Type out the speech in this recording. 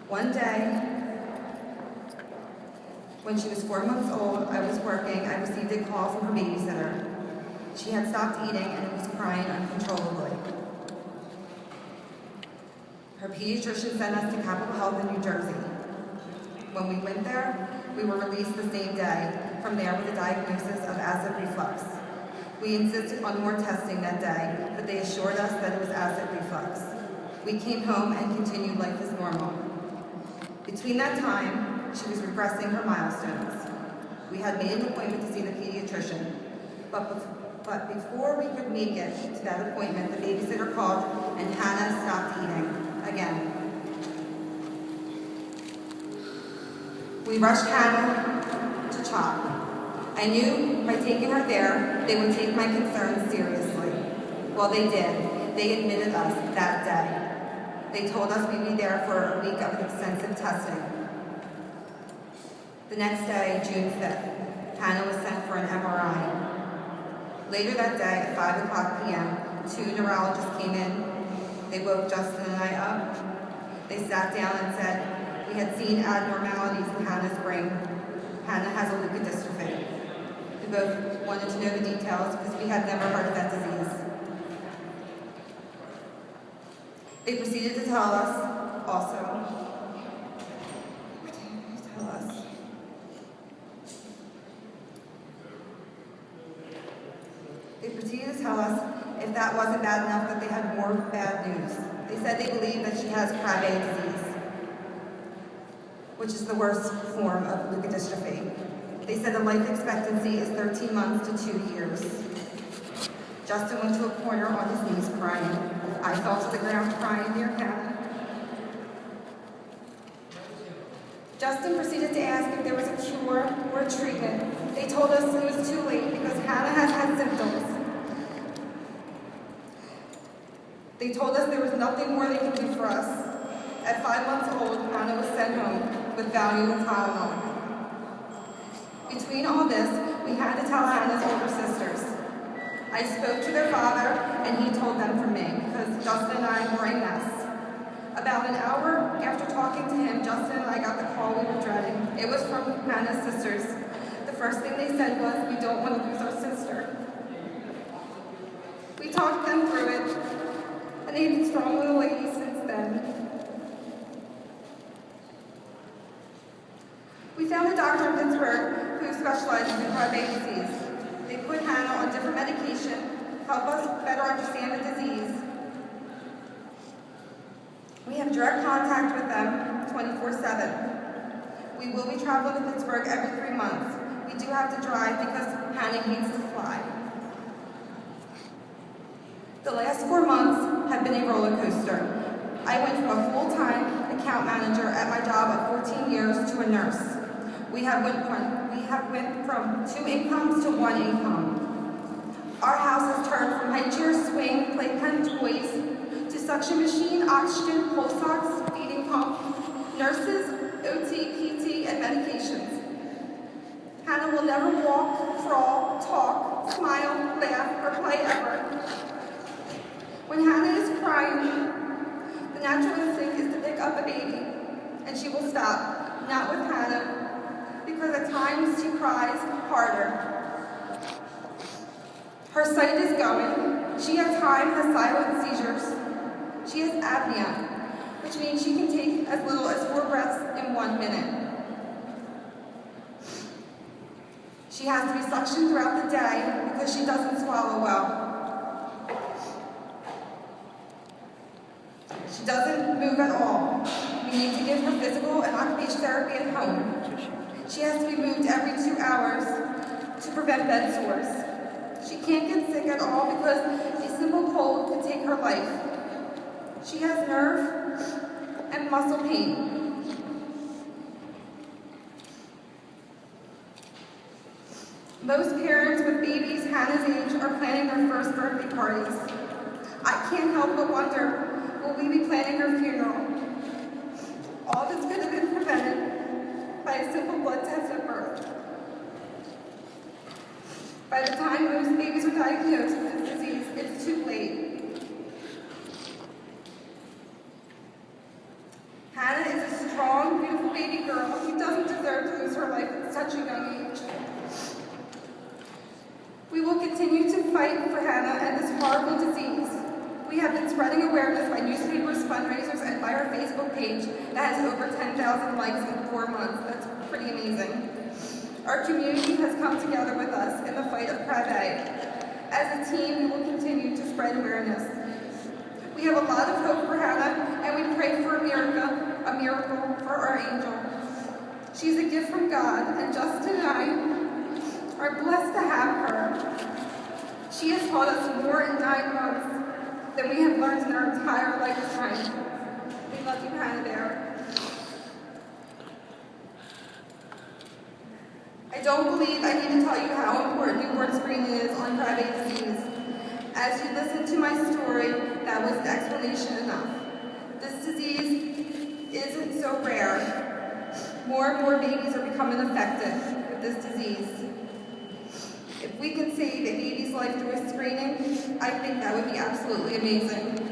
One day, when she was 4 months old, I was working. I received a call from her babysitter. She had stopped eating and was crying uncontrollably. Her pediatrician sent us to Capitol Health in New Jersey. When we went there, we were released the same day from there with a diagnosis of acid reflux. We insisted on more testing that day, but they assured us that it was acid reflux. We came home and continued life as normal. Between that time, she was regressing her milestones. We had made an appointment to see the pediatrician, but before we could make it to that appointment, the babysitter called and Hannah stopped eating again. We rushed Hannah to CHOP. I knew by taking her there, they would take my concerns seriously. Well, they did. They admitted us that day. They told us we'd be there for a week of extensive testing. The next day, June 5th, Hannah was sent for an MRI. Later that day, at 5:00 p.m., 2 neurologists came in. They woke Justin and I up. They sat down and said, we had seen abnormalities in Hannah's brain. Hannah has a leukodystrophy. We both wanted to know the details because we had never heard of that disease. They proceeded to tell us also, if that wasn't bad enough, that they had more bad news. They said they believe that she has Krabbe disease, which is the worst form of leukodystrophy. They said the life expectancy is 13 months to 2 years. Justin went to a corner on his knees crying. I fell to the ground crying near Hannah. Justin proceeded to ask if there was a cure or a treatment. They told us it was too late because Hannah has had symptoms. They told us there was nothing more they could do for us. At 5 months old, Hannah was sent home with Valium and Tylenol. Between all this, we had to tell Hannah's older sisters. I spoke to their father, and he told them for me, because Justin and I were a mess. About an hour after talking to him, Justin and I got the call we were dreading. It was from Hannah's sisters. The first thing they said was, we don't want to lose our sister. We talked them through it, and they've been strong little ladies since then. We found a doctor in Pittsburgh who specializes in Krabbe disease. They put Hannah on different medication, help us better understand the disease. We have direct contact with them 24/7. We will be traveling to Pittsburgh every 3 months. We do have to drive because Hannah needs to fly. The last 4 months have been a roller coaster. I went from a full-time account manager at my job of 14 years to a nurse. We have went from 2 incomes to 1 income. Our house has turned from high chair, swing, playpen, toys, to suction machine, oxygen, pulse ox, feeding pump, nurses, OT, PT, and medications. Hannah will never walk, crawl, talk, smile, laugh, or play ever. When Hannah is crying, the natural instinct is to pick up a baby, and she will stop. Not with Hannah, because at times she cries harder. Her sight is going. She at times has silent seizures. She has apnea, which means she can take as little as 4 breaths in 1 minute. She has to be suctioned throughout the day because she doesn't swallow well. She doesn't move at all. We need to give her physical and occupational therapy at home. She has to be moved every 2 hours to prevent bed sores. She can't get sick at all because a simple cold could take her life. She has nerve and muscle pain. Most parents with babies Hannah's age are planning their first birthday parties. I can't help but wonder, will we be planning her funeral? All this could have been prevented by a simple blood test at birth. By the time most babies are diagnosed with this disease, it's too late. Hannah is a strong, beautiful baby girl who doesn't deserve to lose her life at such a young age. We will continue to fight for Hannah and this horrible disease. We have been spreading awareness by newspapers, fundraisers, and by our Facebook page that has over 10,000 likes in 4 months. That's pretty amazing. Our community has come together with us in the fight of Krabbe. As a team, we will continue to spread awareness. We have a lot of hope for Hannah, and we pray for a miracle for our angel. She's a gift from God, and Justin and I are blessed to have her. She has taught us more in 9 months than we have learned in our entire lifetime. We love you, Hannah Bear. I don't believe I need to tell you how important newborn screening is on Krabbe disease. As you listen to my story, that was the explanation enough. This disease isn't so rare. More and more babies are becoming affected with this disease. If we can save a baby's life through a screening, I think that would be absolutely amazing.